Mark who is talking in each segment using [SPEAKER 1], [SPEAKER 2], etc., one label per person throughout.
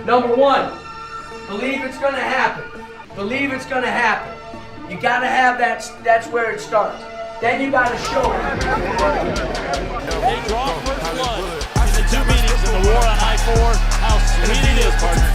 [SPEAKER 1] Number one, believe it's going to happen. Believe it's going to happen. You got to have that. That's where it starts. Then you got to show it.
[SPEAKER 2] They draw first blood in the 2 meetings in the war on I-4. How sweet it is, partner.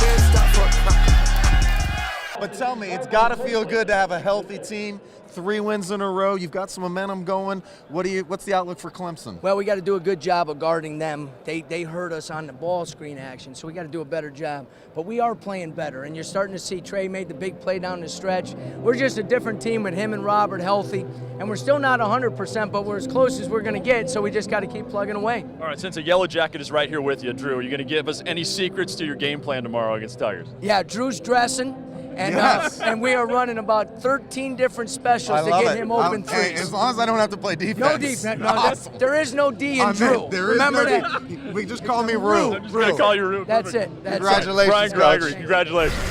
[SPEAKER 3] But tell me, it's got to feel good to have a healthy team. 3 wins in a row. You've got some momentum going. What's the outlook for Clemson?
[SPEAKER 1] Well, we got to do a good job of guarding them. They hurt us on the ball screen action, so we got to do a better job. But we are playing better, and you're starting to see Trey made the big play down the stretch. We're just a different team with him and Robert healthy, and we're still not 100%, but we're as close as we're going to get, so we just got to keep plugging away.
[SPEAKER 4] All right, since a Yellow Jacket is right here with you, Drew, are you going to give us any secrets to your game plan tomorrow against Tigers?
[SPEAKER 1] Yeah, Drew's dressing. And,
[SPEAKER 3] yes.
[SPEAKER 1] And we are running about 13 different specials to get him open threes.
[SPEAKER 3] Hey, as long as I don't have to play defense.
[SPEAKER 1] No defense. No,
[SPEAKER 3] awesome.
[SPEAKER 1] there is no D in Drew. Remember that.
[SPEAKER 3] We just call me Rue.
[SPEAKER 4] I'm just going to call you Rue.
[SPEAKER 1] That's it.
[SPEAKER 3] Congratulations,
[SPEAKER 4] Brian Gregory, congratulations.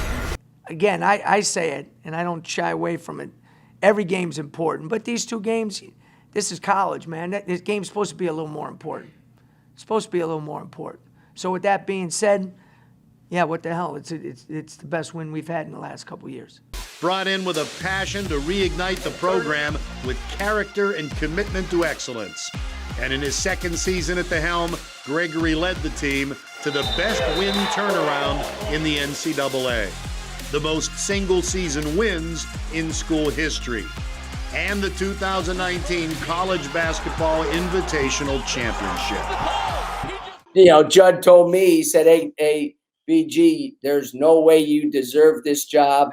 [SPEAKER 1] Again, I say it, and I don't shy away from it. Every game's important, but these 2 games, this is college, man. This game's supposed to be a little more important. It's supposed to be a little more important. So with that being said, yeah, what the hell? It's the best win we've had in the last couple years.
[SPEAKER 5] Brought in with a passion to reignite the program with character and commitment to excellence. And in his 2nd season at the helm, Gregory led the team to the best win turnaround in the NCAA, the most single-season wins in school history, and the 2019 College Basketball Invitational Championship.
[SPEAKER 1] You know, Judd told me, he said, hey, BG, there's no way you deserve this job.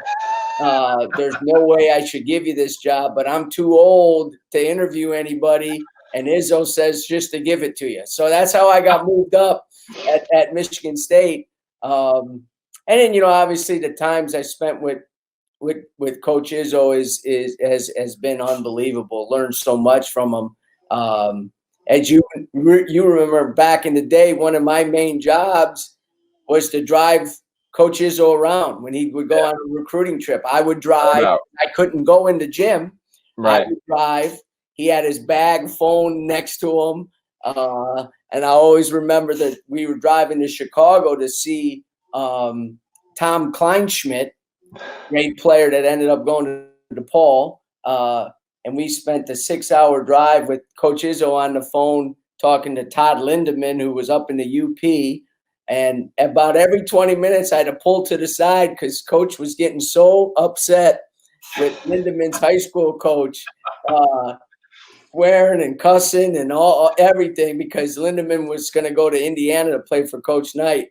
[SPEAKER 1] There's no way I should give you this job, but I'm too old to interview anybody. And Izzo says just to give it to you. So that's how I got moved up at Michigan State. And then, you know, obviously the times I spent with Coach Izzo has been unbelievable. Learned so much from him. As you remember back in the day, one of my main jobs was to drive Coach Izzo around when he would go on a recruiting trip. I would drive. I couldn't go in the gym. Right. I would drive. He had his bag phone next to him. And I always remember that we were driving to Chicago to see Tom Kleinschmidt, great player that ended up going to DePaul. And we spent a 6-hour drive with Coach Izzo on the phone talking to Todd Lindemann, who was up in the UP. And about every 20 minutes, I had to pull to the side because Coach was getting so upset with Lindemann's high school coach, swearing and cussing and everything because Lindemann was going to go to Indiana to play for Coach Knight.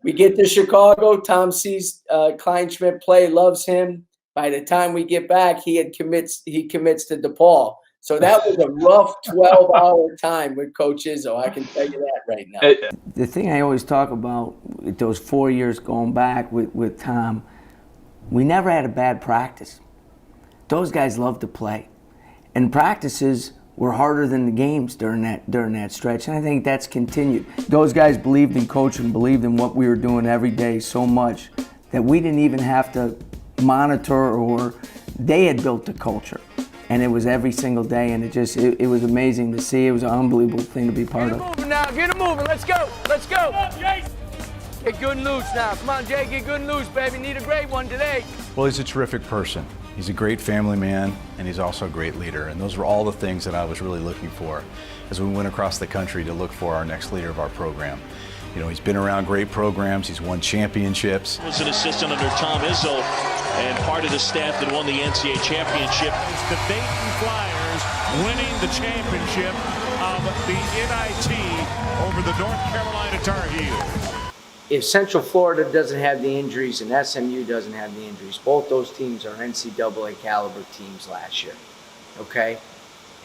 [SPEAKER 1] We get to Chicago. Tom sees Kleinschmidt play, loves him. By the time we get back, he commits to DePaul. So that was a rough 12-hour time with Coach Izzo. I can tell you that right now. The thing I always talk about with those 4 years going back with Tom, we never had a bad practice. Those guys love to play. And practices were harder than the games during that stretch. And I think that's continued. Those guys believed in Coach and believed in what we were doing every day so much that we didn't even have to monitor or they had built the culture. And it was every single day, and it was amazing to see. It was an unbelievable thing to be part of. Get it moving now, get it moving, let's go. Come on, Jay. Get good and loose now. Come on, Jay, get good and loose, baby. Need a great one today.
[SPEAKER 6] Well, he's a terrific person. He's a great family man, and he's also a great leader. And those were all the things that I was really looking for as we went across the country to look for our next leader of our program. You know, he's been around great programs. He's won championships.
[SPEAKER 2] Was an assistant under Tom Izzo and part of the staff that won the NCAA championship.
[SPEAKER 7] It's the Dayton Flyers winning the championship of the NIT over the North Carolina Tar Heels.
[SPEAKER 1] If Central Florida doesn't have the injuries and SMU doesn't have the injuries, both those teams are NCAA caliber teams last year, okay?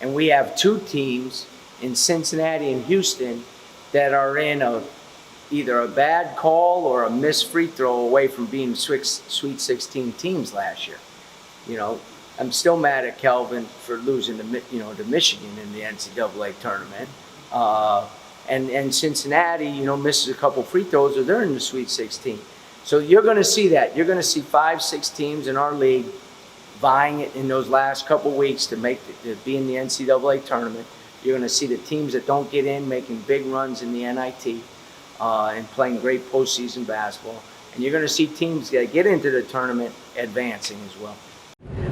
[SPEAKER 1] And we have 2 teams in Cincinnati and Houston that are in either a bad call or a missed free throw away from being Sweet 16 teams last year. You know, I'm still mad at Kelvin for losing to Michigan in the NCAA tournament. And Cincinnati, you know, misses a couple free throws or they're in the Sweet 16. So you're going to see that. You're going to see 5-6 teams in our league vying it in those last couple weeks to be in the NCAA tournament. You're going to see the teams that don't get in making big runs in the NIT. and playing great postseason basketball. And you're going to see teams that get into the tournament advancing as well.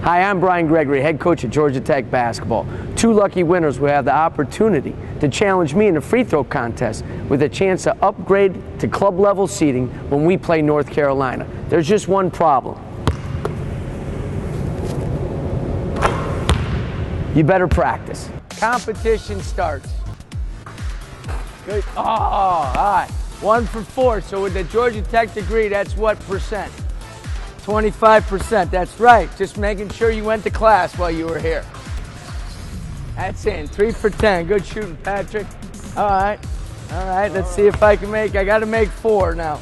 [SPEAKER 8] Hi, I'm Brian Gregory, head coach at Georgia Tech basketball. 2 lucky winners will have the opportunity to challenge me in a free throw contest with a chance to upgrade to club level seating when we play North Carolina. There's just one problem. You better practice. Competition starts. Good. Oh, all right. 1 for 4. So with the Georgia Tech degree, that's what percent? 25%. That's right. Just making sure you went to class while you were here. That's in. 3 for 10. Good shooting, Patrick. All right. All right. Let's see if I can make. I got to make 4 now.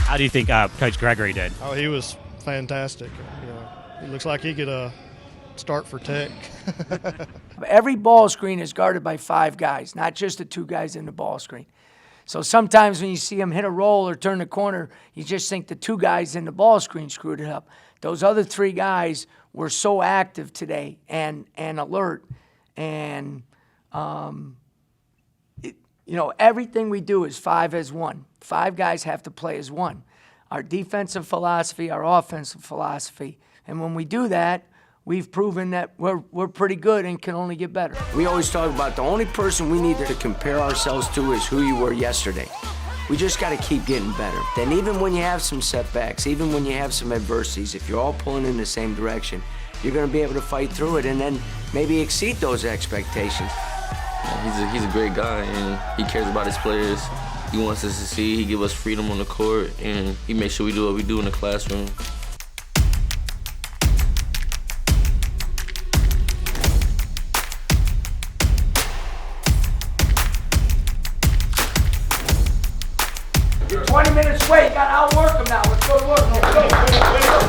[SPEAKER 9] How do you think Coach Gregory did?
[SPEAKER 10] Oh, he was fantastic. He looks like he could start for Tech.
[SPEAKER 8] Every ball screen is guarded by 5 guys, not just the 2 guys in the ball screen. So sometimes when you see him hit a roll or turn the corner, you just think the 2 guys in the ball screen screwed it up. Those other 3 guys were so active today and alert. And, everything we do is 5 as 1. 5 guys have to play as 1. Our defensive philosophy, our offensive philosophy. And when we do that, we've proven that we're pretty good and can only get better. We always talk about the only person we need to compare ourselves to is who you were yesterday. We just got to keep getting better. Then even when you have some setbacks, even when you have some adversities, if you're all pulling in the same direction, you're going to be able to fight through it and then maybe exceed those expectations.
[SPEAKER 11] He's a great guy, and he cares about his players. He wants us to succeed. He gives us freedom on the court, and he makes sure we do what we do in the classroom.
[SPEAKER 8] You're 20 minutes late. You got to outwork them now. Let's go to work. Let's go.